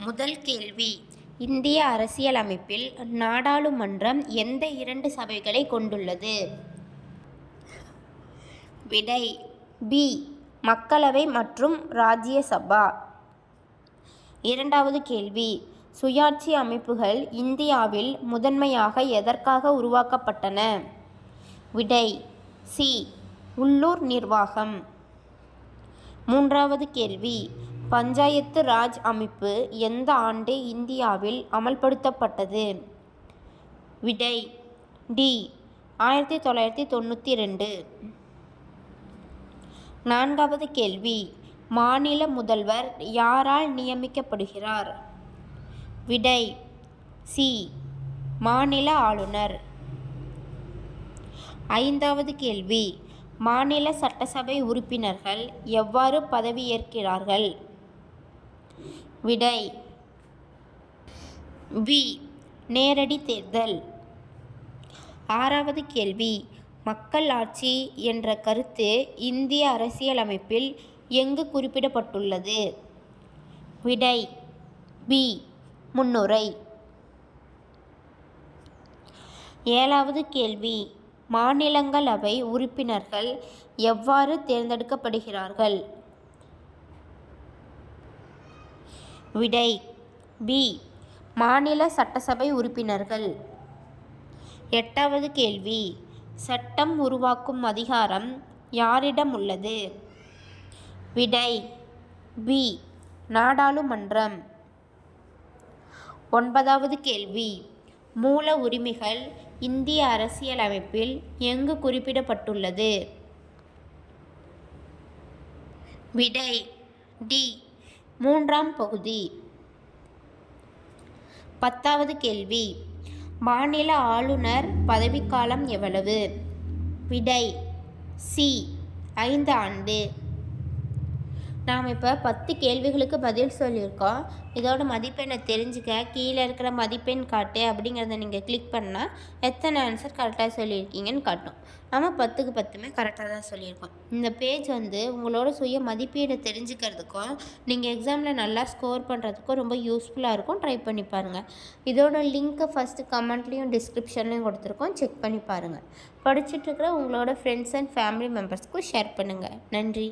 முதல் கேள்வி. இந்திய அரசியலமைப்பில் நாடாளுமன்றம் எந்த 2 சபைகளை கொண்டுள்ளது? விடை பி. மக்களவை மற்றும் ராஜ்யசபா. இரண்டாவது கேள்வி. சுயாட்சி அமைப்புகள் இந்தியாவில் முதன்மையாக எதற்காக உருவாக்கப்பட்டன? விடை சி. உள்ளூர் நிர்வாகம். மூன்றாவது கேள்வி. பஞ்சாயத்து ராஜ் அமைப்பு எந்த ஆண்டு இந்தியாவில் அமல்படுத்தப்பட்டது? விடை டி. 1992. நான்காவது கேள்வி. மாநில முதல்வர் யாரால் நியமிக்கப்படுகிறார்? விடை சி. மாநில ஆளுநர். ஐந்தாவது கேள்வி. மாநில சட்டசபை உறுப்பினர்கள் எவ்வாறு பதவியேற்கிறார்கள்? விடை பி. நேரடி தேர்தல். ஆறாவது கேள்வி. மக்கள் ஆட்சி என்ற கருத்து இந்திய அரசியலமைப்பில் எங்கு குறிப்பிடப்பட்டுள்ளது? விடை பி. முன்னுரை. ஏழாவது கேள்வி. மாநிலங்களவை உறுப்பினர்கள் எவ்வாறு தேர்ந்தெடுக்கப்படுகிறார்கள்? விடை பி. மாநில சட்டசபை உறுப்பினர்கள். எட்டாவது கேள்வி. சட்டம் உருவாக்கும் அதிகாரம் யாரிடம் உள்ளது? விடை பி. நாடாளுமன்றம். ஒன்பதாவது கேள்வி. மூல உரிமைகள் இந்திய அரசியலமைப்பில் எங்கு குறிப்பிடப்பட்டுள்ளது? விடை டி. 3ஆம் பகுதி. பத்தாவது கேள்வி. மாநில ஆளுநர் பதவிக்காலம் எவ்வளவு? விடை சி. 5 ஆண்டு. நாம் இப்போ 10 கேள்விகளுக்கு பதில் சொல்லியிருக்கோம். இதோட மதிப்பெண்ணை தெரிஞ்சுக்க கீழே இருக்கிற மதிப்பெண் காட்டு அப்படிங்கிறத நீங்கள் கிளிக் பண்ணால் எத்தனை ஆன்சர் கரெக்டாக சொல்லியிருக்கீங்கன்னு காட்டும். நம்ம 10க்கு 10மே கரெக்டாக தான் சொல்லியிருக்கோம். இந்த பேஜ் உங்களோட சுய மதிப்பீடை தெரிஞ்சுக்கிறதுக்கும் நீங்கள் எக்ஸாமில் நல்லா ஸ்கோர் பண்ணுறதுக்கும் ரொம்ப யூஸ்ஃபுல்லாக இருக்கும். ட்ரை பண்ணி பாருங்கள். இதோட லிங்க்கை ஃபஸ்ட்டு கமெண்ட்லேயும் டிஸ்கிரிப்ஷன்லேயும் கொடுத்துருக்கோம். செக் பண்ணி பாருங்கள். படிச்சுட்ருக்கிற உங்களோட ஃப்ரெண்ட்ஸ் அண்ட் ஃபேமிலி மெம்பர்ஸ்க்கும் ஷேர் பண்ணுங்கள். நன்றி.